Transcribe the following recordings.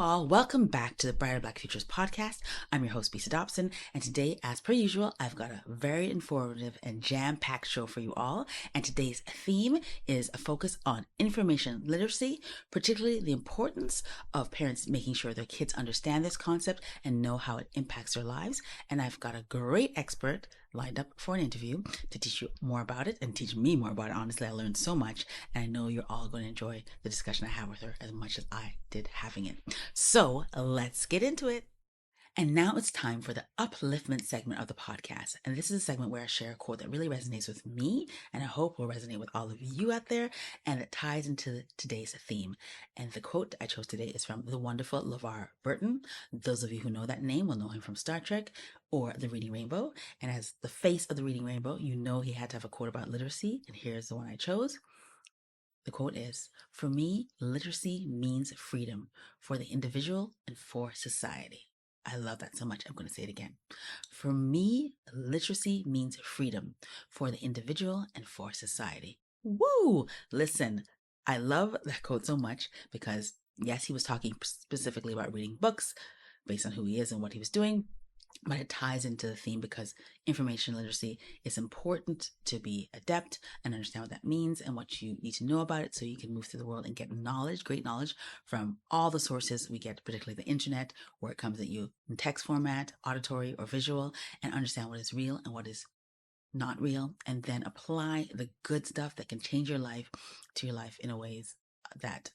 all, welcome back to the Brighter Black Futures podcast. I'm your host, Bisa, and today, as per usual, I've got a very informative and jam-packed show for you all. And today's theme is a focus on information literacy, particularly the importance of parents making sure their kids understand this concept and know how it impacts their lives. And I've got a great expert lined up for an interview to teach you more about it and teach me more about it. Honestly, I learned so much, and I know you're all going to enjoy the discussion I have with her as much as I did having it. So let's get into it. And now it's time for the upliftment segment of the podcast. And this is a segment where I share a quote that really resonates with me and I hope will resonate with all of you out there, and it ties into today's theme. And the quote I chose today is from the wonderful LeVar Burton. Those of you who know that name will know him from Star Trek or The Reading Rainbow. And as the face of The Reading Rainbow, you know he had to have a quote about literacy. And here's the one I chose. The quote is, "For me, literacy means freedom for the individual and for society." I love that so much. I'm going to say it again. For me, literacy means freedom for the individual and for society. Woo! Listen, I love that quote so much because, yes, he was talking specifically about reading books based on who he is and what he was doing. But it ties into the theme because information literacy is important to be adept and understand what that means and what you need to know about it so you can move through the world and get knowledge, great knowledge from all the sources we get, particularly the internet, where it comes at you in text format, auditory, or visual, and understand what is real and what is not real, and then apply the good stuff that can change your life to your life in a ways that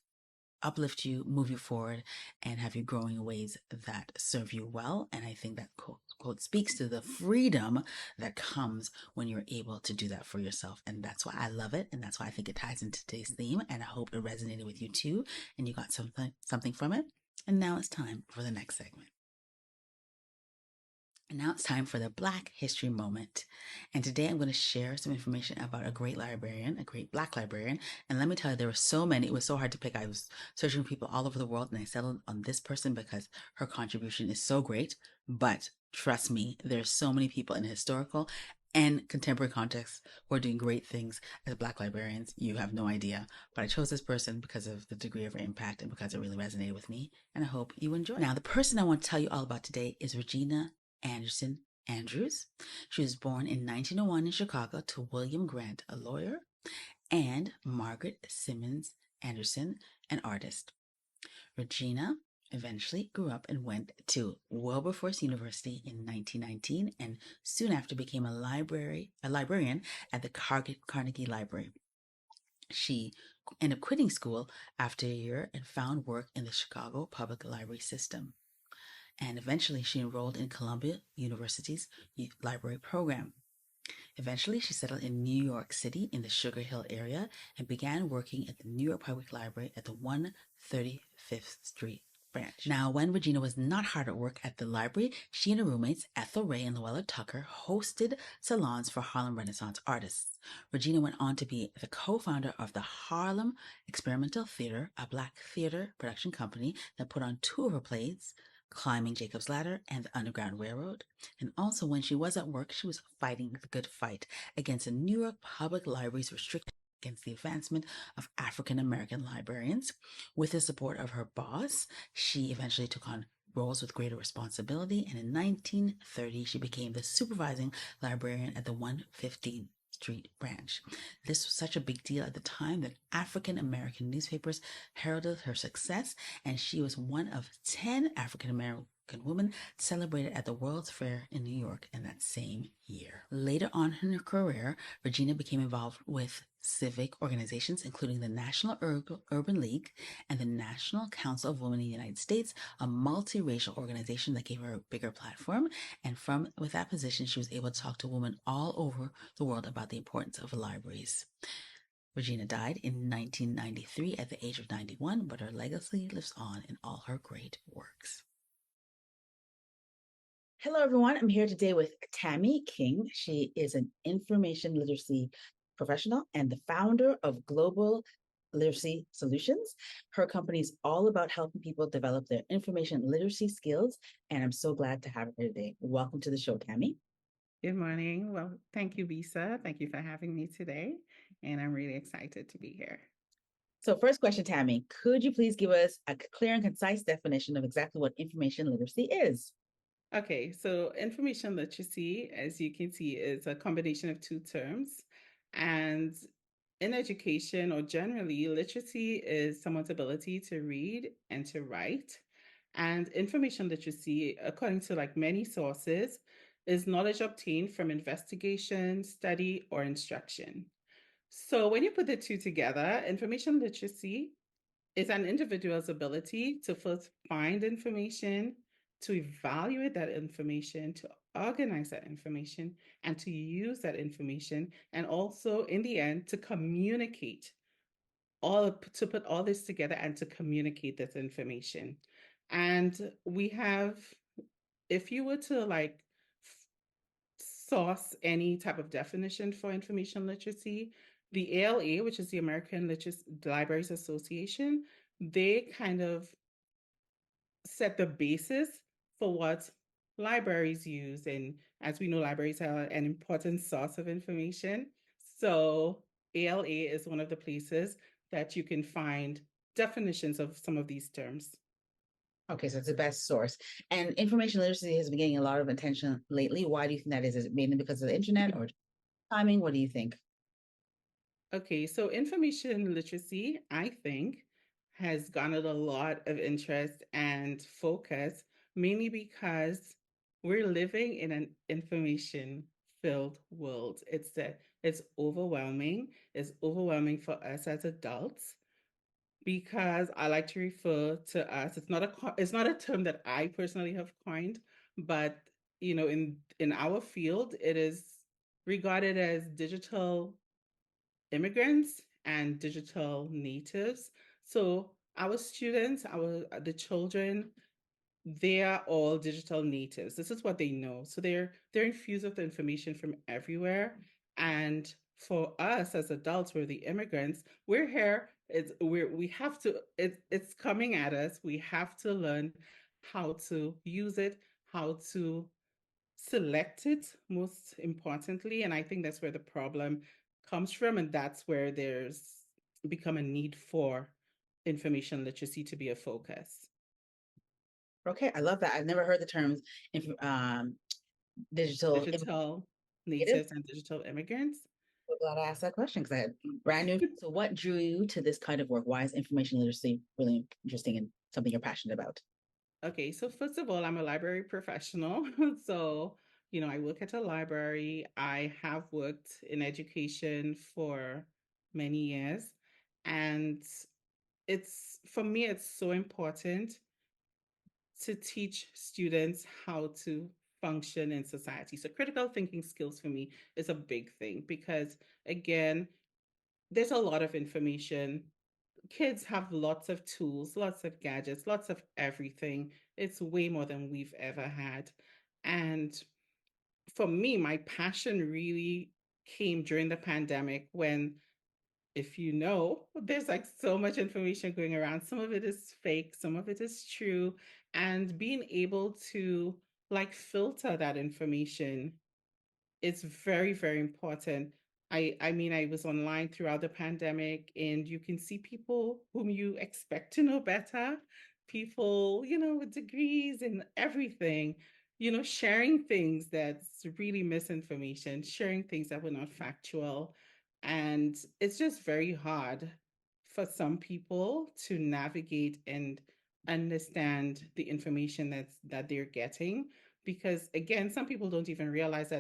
uplift you, move you forward, and have you growing in ways that serve you well. And I think that quote speaks to the freedom that comes when you're able to do that for yourself. And that's why I love it. And that's why I think it ties into today's theme. And I hope it resonated with you too. And you got something from it. And now it's time for the next segment. And now it's time for the Black History Moment. And today I'm going to share some information about a great librarian, a great Black librarian. And let me tell you, there were so many. It was so hard to pick. I was searching for people all over the world, and I settled on this person because her contribution is so great. But trust me, there's so many people in historical and contemporary context who are doing great things as Black librarians. You have no idea. But I chose this person because of the degree of her impact and because it really resonated with me. And I hope you enjoy. Now, the person I want to tell you all about today is Regina Anderson Andrews. She was born in 1901 in Chicago to William Grant, a lawyer, and Margaret Simmons Anderson, an artist. Regina eventually grew up and went to Wilberforce University in 1919 and soon after became a librarian at the Carnegie Library. She ended up quitting school after a year and found work in the Chicago Public Library system. And eventually she enrolled in Columbia University's library program. Eventually, she settled in New York City in the Sugar Hill area and began working at the New York Public Library at the 135th Street branch. Now, when Regina was not hard at work at the library, she and her roommates, Ethel Ray and Luella Tucker, hosted salons for Harlem Renaissance artists. Regina went on to be the co-founder of the Harlem Experimental Theater, a Black theater production company that put on two of her plays, Climbing Jacob's Ladder and the Underground Railroad. And also, when she was at work, she was fighting the good fight against the New York Public Library's restrictions against the advancement of African American librarians. With the support of her boss, she eventually took on roles with greater responsibility, and in 1930, she became the supervising librarian at the 115th Street branch. This was such a big deal at the time that African American newspapers heralded her success, and she was one of 10 African American women celebrated at the World's Fair in New York in that same year. Later on in her career, Regina became involved with civic organizations, including the National Urban League and the National Council of Women in the United States, a multiracial organization that gave her a bigger platform. And with that position, she was able to talk to women all over the world about the importance of libraries. Regina died in 1993 at the age of 91, but her legacy lives on in all her great works. Hello, everyone. I'm here today with Tammy Kind. She is an information literacy professional and the founder of Global Literacy Solutions. Her company is all about helping people develop their information literacy skills, and I'm so glad to have her here today. Welcome to the show, Tammy. Good morning. Well, thank you, Bisa. Thank you for having me today. And I'm really excited to be here. So, first question, Tammy, could you please give us a clear and concise definition of exactly what information literacy is? Okay, so information literacy, as you can see, is a combination of two terms. And in education, or generally, literacy is someone's ability to read and to write. And information literacy, according to like many sources, is knowledge obtained from investigation, study, or instruction. So when you put the two together, information literacy is an individual's ability to first find information, to evaluate that information, to organize that information, and to use that information, and also in the end to communicate all to put all this together and to communicate this information. And we have, if you were to like source any type of definition for information literacy, the ALA, which is the American Libraries Association, they kind of set the basis for what libraries use. And as we know, libraries are an important source of information. So ALA is one of the places that you can find definitions of some of these terms. Okay, so it's the best source. And information literacy has been getting a lot of attention lately. Why do you think that is? Is it mainly because of the internet or timing? What do you think? Okay, so information literacy, I think, has garnered a lot of interest and focus, mainly because we're living in an information filled world. It's overwhelming. It's overwhelming for us as adults because I like to refer to us. It's not a term that I personally have coined, but in our field, it is regarded as digital immigrants and digital natives. So our students, our the children, they are all digital natives. This is what they know. So they're infused with the information from everywhere. And for us as adults, we're the immigrants. We're here. We have to. It's coming at us. We have to learn how to use it, how to select it most importantly. And I think that's where the problem comes from. And that's where there's become a need for information literacy to be a focus. Okay, I love that. I've never heard the terms digital Digital native. natives and digital immigrants. So glad I asked that question because I had brand new. So, what drew you to this kind of work? Why is information literacy really interesting and something you're passionate about? Okay, so first of all, I'm a library professional. So, I work at a library. I have worked in education for many years. And for me, it's so important to teach students how to function in society. So critical thinking skills for me is a big thing because again, there's a lot of information. Kids have lots of tools, lots of gadgets, lots of everything. It's way more than we've ever had. And for me, my passion really came during the pandemic when, if you know, there's like so much information going around. Some of it is fake, some of it is true. And being able to like filter that information, it's very, very important. I mean, I was online throughout the pandemic, and you can see people whom you expect to know better, people, with degrees and everything, sharing things that's really misinformation, sharing things that were not factual. And it's just very hard for some people to navigate and understand the information that they're getting because again some people don't even realize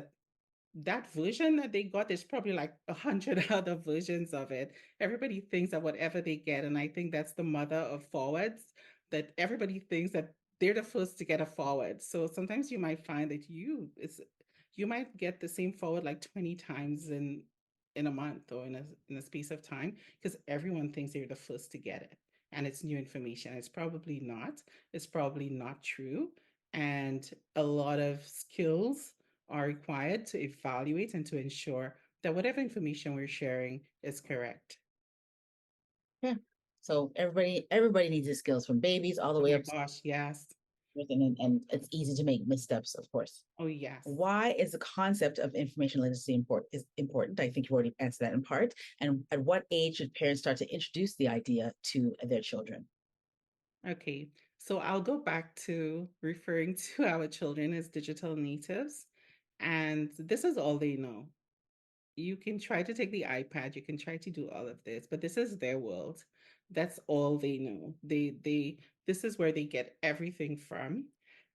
that version that they got, there's probably like 100 other versions of it. Everybody thinks that whatever they get, and I think that's the mother of forwards, that everybody thinks that they're the first to get a forward. So sometimes you might find that you might get the same forward like 20 times in a month or in a space of time because everyone thinks they're the first to get it. And it's new information. It's probably not. It's probably not true. And a lot of skills are required to evaluate and to ensure that whatever information we're sharing is correct. Yeah. So everybody needs these skills from babies all the Oh way my up. gosh, yes. and it's easy to make missteps, of course. Oh, yes. Why is the concept of information literacy important? I think you already answered that in part. And at what age should parents start to introduce the idea to their children? Okay. So I'll go back to referring to our children as digital natives. And this is all they know. You can try to take the iPad, you can try to do all of this, but this is their world. That's all they know. They this is where they get everything from.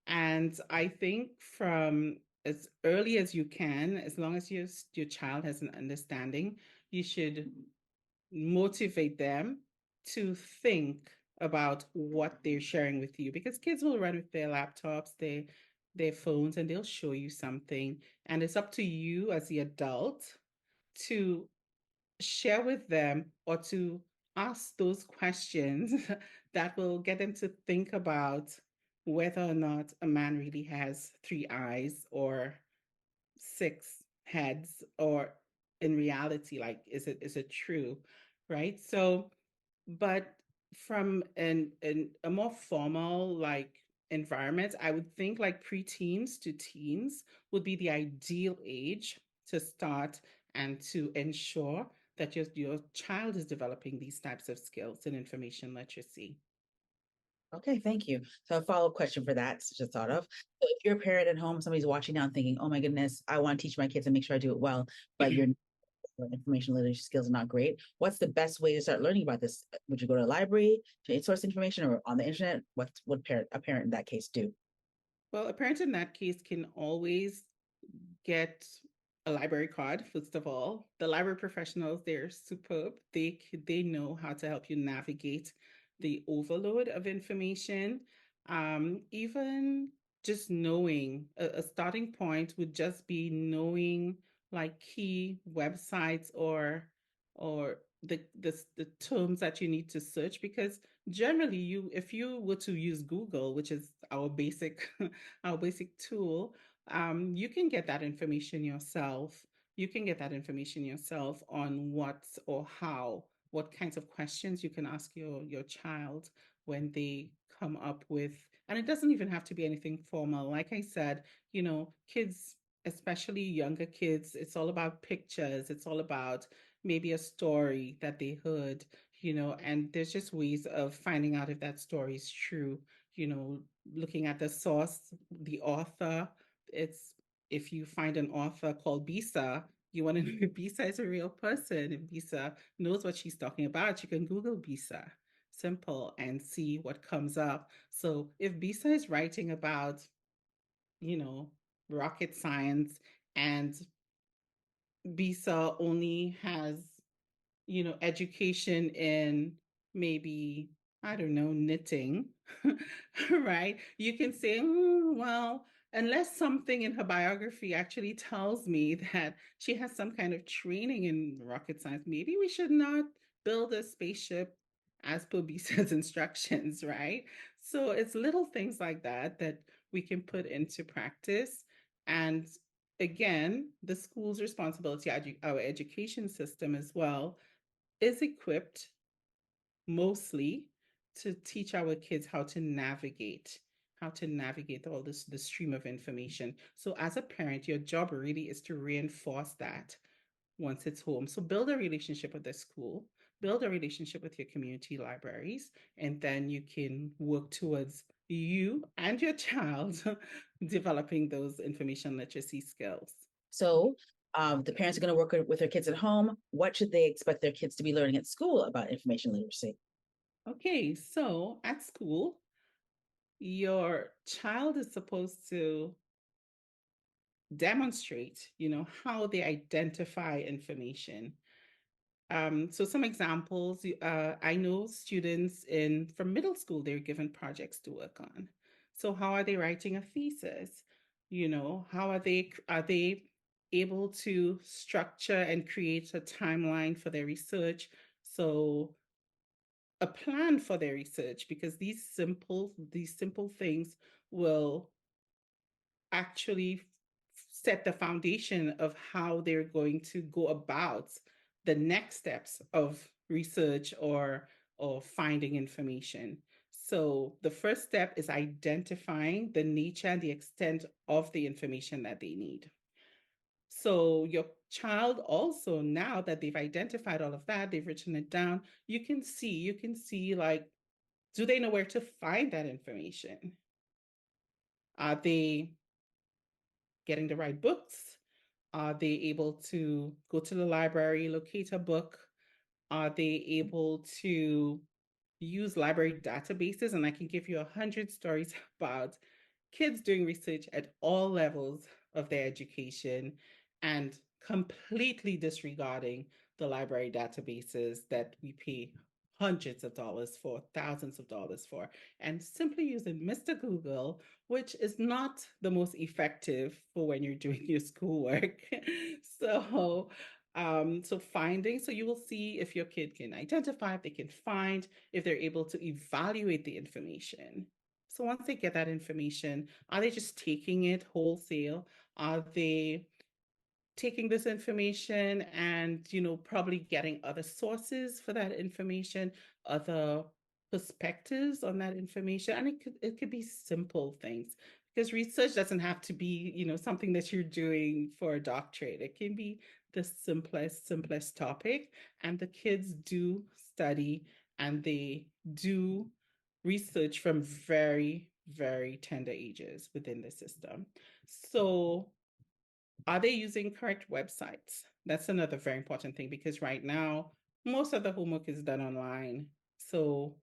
And I think from as early as you can, as long as your child has an understanding, you should motivate them to think about what they're sharing with you, because kids will run with their laptops, their phones, and they'll show you something, and it's up to you as the adult to share with them or to ask those questions that will get them to think about whether or not a man really has three eyes or six heads, or in reality, like, is it true, right? So but from a more formal, like, environment, I would think like preteens to teens would be the ideal age to start and to ensure that your child is developing these types of skills in information literacy. Okay, thank you. So a follow-up question for that, just thought of. So if you're a parent at home, somebody's watching now and thinking, oh my goodness, I want to teach my kids and make sure I do it well, but your information literacy skills are not great. What's the best way to start learning about this? Would you go to a library to source information or on the internet? What would a parent in that case do? Well, a parent in that case can always get a library card. First of all, the library professionals, they're superb. They know how to help you navigate the overload of information. Even just knowing a starting point would just be knowing like key websites, or the terms that you need to search, because generally, you if you were to use Google, which is our basic our basic tool, you can get that information yourself. You can get that information yourself on what or how, what kinds of questions you can ask your child when they come up with, and it doesn't even have to be anything formal. Like I said, kids, especially younger kids, it's all about pictures. It's all about maybe a story that they heard, and there's just ways of finding out if that story is true, looking at the source, the author. It's If you find an author called Bisa, you want to know if Bisa is a real person, if Bisa knows what she's talking about, you can Google Bisa. Simple, and see what comes up. So if Bisa is writing about, you know, rocket science, and Bisa only has, education in maybe, I don't know, knitting, right? You can say, well, unless something in her biography actually tells me that she has some kind of training in rocket science, maybe we should not build a spaceship as per Bisa's instructions, right? So it's little things like that that we can put into practice. And again, the school's responsibility, our education system as well, is equipped mostly to teach our kids how to navigate all this the stream of information. So as a parent, your job really is to reinforce that once it's home. So build a relationship with the school, build a relationship with your community libraries, and then you can work towards you and your child developing those information literacy skills. So the parents are going to work with their kids at home. What should they expect their kids to be learning at school about information literacy? Okay, so at school, your child is supposed to demonstrate, how they identify information. So some examples, I know students in from middle school, they're given projects to work on. So how are they writing a thesis? How are they able to structure and create a timeline for their research? So a plan for their research, because these simple things will actually set the foundation of how they're going to go about the next steps of research or finding information. So the first step is identifying the nature and the extent of the information that they need. So your child also, now that they've identified all of that, they've written it down, you can see like, do they know where to find that information? Are they getting the right books? Are they able to go to the library, locate a book? Are they able to use library databases? And I can give you 100 stories about kids doing research at all levels of their education and completely disregarding the library databases that we pay hundreds of dollars for, thousands of dollars for, and simply using Mr. Google, which is not the most effective for when you're doing your schoolwork. so, so you will see if your kid can identify, if they can find, if they're able to evaluate the information. So once they get that information, are they just taking it wholesale? Are they taking this information and, probably getting other sources for that information, other perspectives on that information? And it could be simple things, because research doesn't have to be, something that you're doing for a doctorate. It can be the simplest topic. And the kids do study and they do research from very, very tender ages within the system. So are they using correct websites? That's another very important thing, because right now, most of the homework is done online. So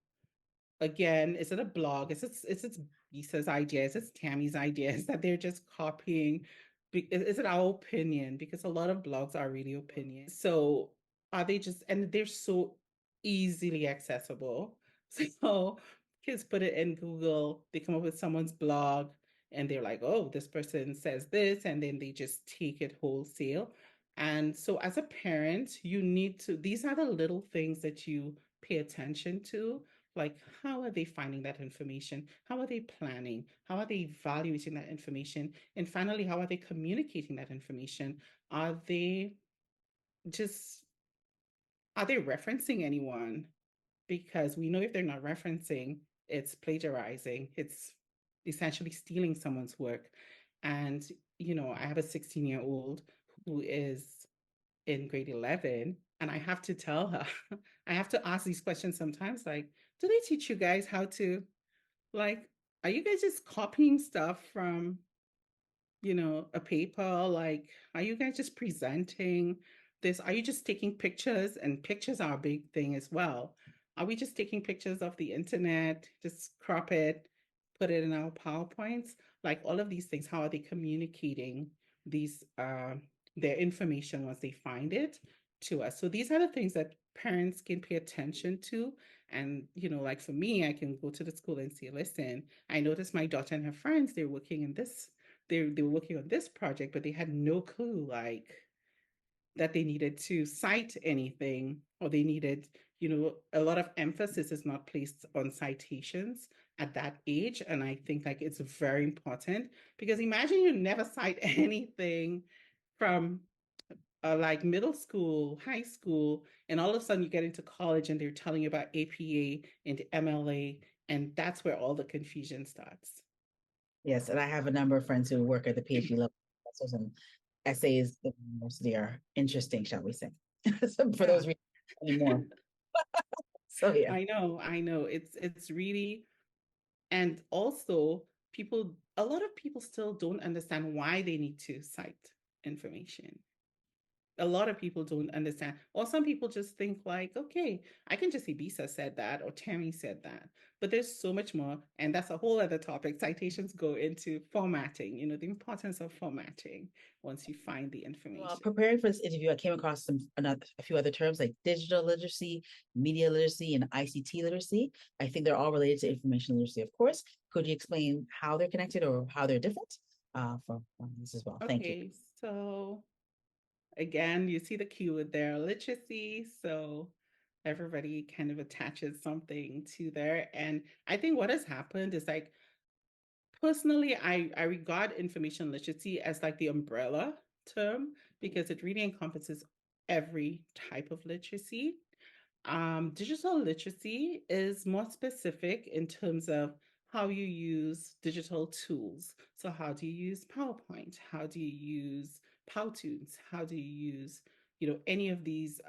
again, is it a blog? Is it Bisa's ideas? Is it Tammy's ideas that they're just copying? Is it our opinion? Because a lot of blogs are really opinions. So are they just, and they're so easily accessible. So kids put it in Google, they come up with someone's blog, and they're like, oh, this person says this, and then they just take it wholesale. And so as a parent, you need to, these are the little things that you pay attention to, like, how are they finding that information? How are they planning? How are they evaluating that information? And finally, how are they communicating that information? Are they just, are they referencing anyone? Because we know if they're not referencing, it's plagiarizing, it's essentially stealing someone's work. And, I have a 16-year-old who is in grade 11, and I have to tell her, I have to ask these questions sometimes, like, do they teach you guys how to, like, are you guys just copying stuff from, a paper? Like, are you guys just presenting this? Are you just taking pictures? And pictures are a big thing as well. Are we just taking pictures of the internet, just crop it, put it in our PowerPoints? Like, all of these things, how are they communicating these their information once they find it to us? So these are the things that parents can pay attention to. And, like for me, I can go to the school and say, listen, I noticed my daughter and her friends, they're working in this, they were working on this project, but they had no clue, like, that they needed to cite anything, or they needed, a lot of emphasis is not placed on citations at that age. And I think, like, it's very important, because imagine you never cite anything from like middle school, high school, and all of a sudden you get into college and they're telling you about APA and MLA, and that's where all the confusion starts. Yes, and I have a number of friends who work at the PhD level. Professors, and essays at the university are interesting, shall we say, so for Yeah. those reasons anymore. So yeah. I know. It's really, and also a lot of people still don't understand why they need to cite information. A lot of people don't understand. Or some people just think like, okay, I can just say Bisa said that or Tammy said that. But there's so much more. And that's a whole other topic. Citations go into formatting, the importance of formatting once you find the While information. preparing for this interview, I came across a few other terms like digital literacy, media literacy, and ICT literacy. I think they're all related to information literacy, of course. Could you explain how they're connected or how they're different from this as well? Thank you. Okay, so again, you see the keyword there, literacy. So everybody kind of attaches something to there. And I think what has happened is, like, personally, I regard information literacy as like the umbrella term, because it really encompasses every type of literacy. Digital literacy is more specific in terms of how you use digital tools. So, how do you use PowerPoint? How do you use Powtoons? How do you use, any of these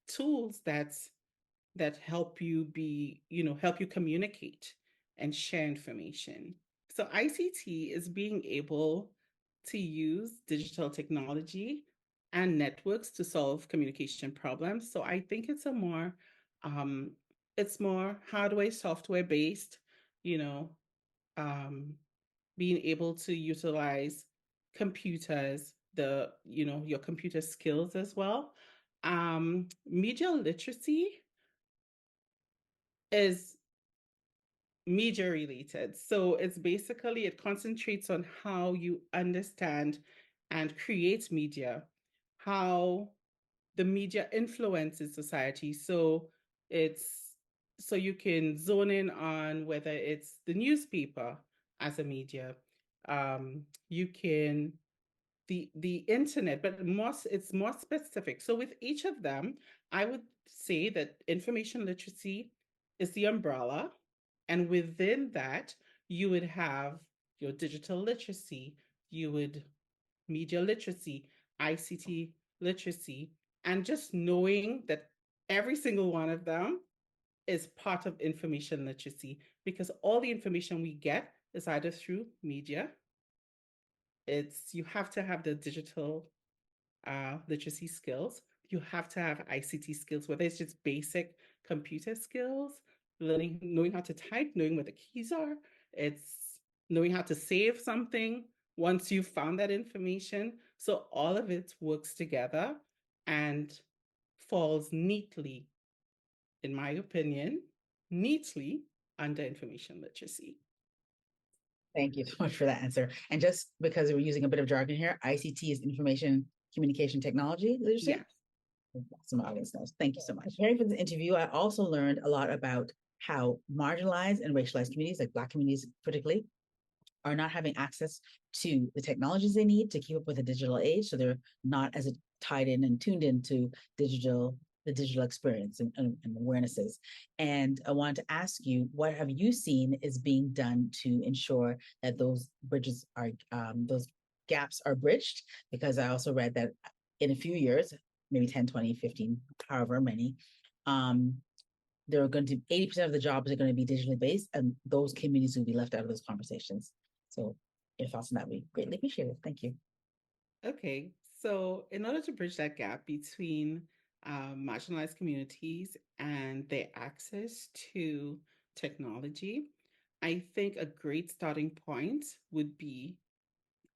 tools that help you help you communicate and share information. So ICT is being able to use digital technology and networks to solve communication problems. So I think um, it's more hardware, software based, you know, um, being able to utilize computers, your computer skills as well. Media literacy is media related. So it concentrates on how you understand and create media, how the media influences society. It's so you can zone in on whether it's the newspaper as a media. You can the internet, but it's more specific. So with each of them, I would say that information literacy is the umbrella, and within that, you would have your digital literacy, you would media literacy, ICT literacy, and just knowing that every single one of them is part of information literacy because all the information we get is either through media. It's you have to have the digital literacy skills. You have to have ICT skills, whether it's just basic computer skills, knowing how to type, knowing what the keys are. It's knowing how to save something once you've found that information. So all of it works together and falls neatly, in my opinion, neatly under information literacy. Thank you so much for that answer. And just because we're using a bit of jargon here, ICT is information communication technology, did you say? Yes. Some audience knows. Thank you so much. Preparing for this interview, I also learned a lot about how marginalized and racialized communities, like Black communities particularly, are not having access to the technologies they need to keep up with the digital age. So they're not as tied in and tuned into the digital experience and awarenesses. And I wanted to ask you, what have you seen is being done to ensure that those gaps are bridged? Because I also read that in a few years, maybe 10, 20, 15, however many, um, there are going to 80% of the jobs are going to be digitally based, and those communities will be left out of those conversations. So your thoughts on that would be greatly appreciated. Thank you. Okay, so in order to bridge that gap between marginalized communities and their access to technology, I think a great starting point would be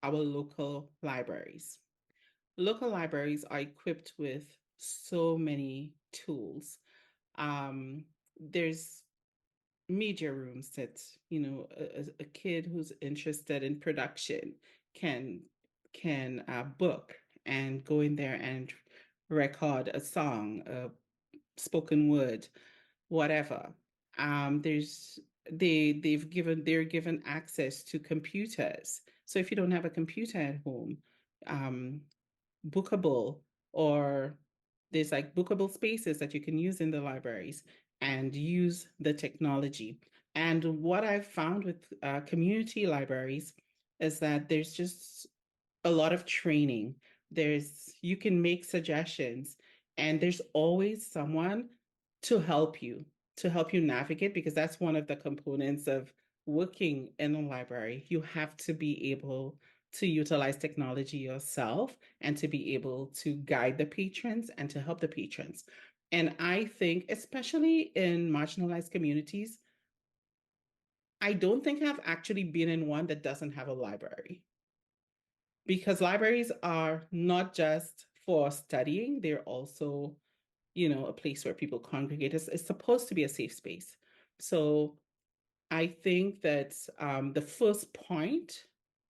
our local libraries. Local libraries are equipped with so many tools. There's media rooms that a kid who's interested in production can book and go in there and record a song, a spoken word, whatever. There's they're given access to computers. So if you don't have a computer at home, um, bookable or there's like bookable spaces that you can use in the libraries and use the technology. And what I've found with community libraries is that there's just a lot of training. You can make suggestions, and there's always someone to help you, to help you navigate, because that's one of the components of working in a library. You have to be able to utilize technology yourself and to be able to guide the patrons and to help the patrons. And I think, especially in marginalized communities, I don't think I've actually been in one that doesn't have a library because libraries are not just for studying, they're also, a place where people congregate. It's supposed to be a safe space. So I think that the first point,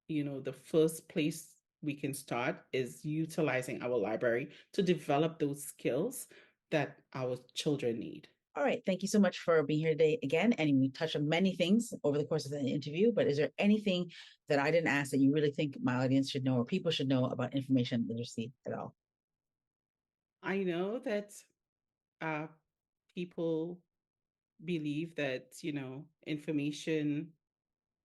the first place we can start is utilizing our library to develop those skills that our children need. All right. Thank you so much for being here today again. And we touched on many things over the course of the interview, but is there anything that I didn't ask that you really think my audience should know or people should know about information literacy at all? I know that people believe that, information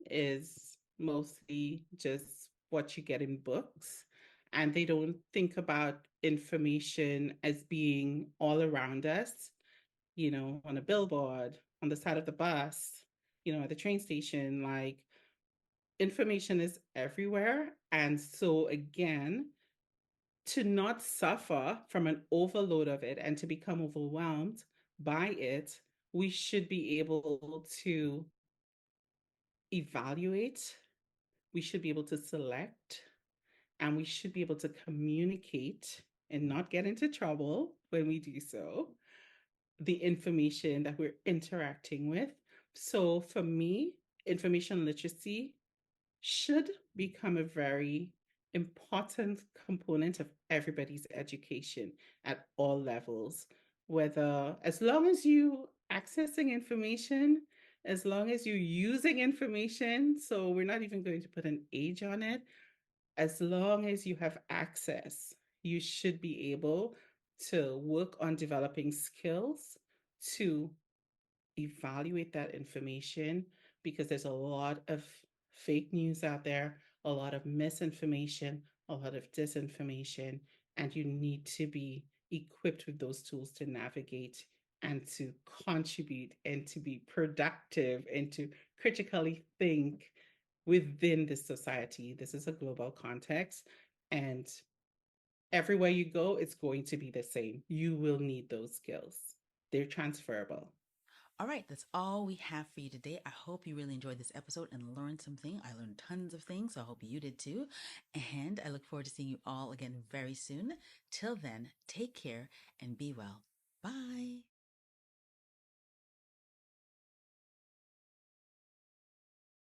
is mostly just what you get in books. And they don't think about information as being all around us, on a billboard, on the side of the bus, at the train station. Like, information is everywhere. And so, again, to not suffer from an overload of it and to become overwhelmed by it, we should be able to evaluate, we should be able to select, and we should be able to communicate and not get into trouble when we do so, the information that we're interacting with. So for me, information literacy should become a very important component of everybody's education at all levels, whether, as long as you accessing information, as long as you're using information, so we're not even going to put an age on it, as long as you have access, you should be able to work on developing skills to evaluate that information, because there's a lot of fake news out there, a lot of misinformation, a lot of disinformation, and you need to be equipped with those tools to navigate and to contribute and to be productive and to critically think within this society. This is a global context, and everywhere you go, it's going to be the same. You will need those skills, they're transferable. All right, that's all we have for you today. I hope you really enjoyed this episode and learned something. I learned tons of things, so I hope you did too. And I look forward to seeing you all again very soon. Till then, take care and be well. Bye.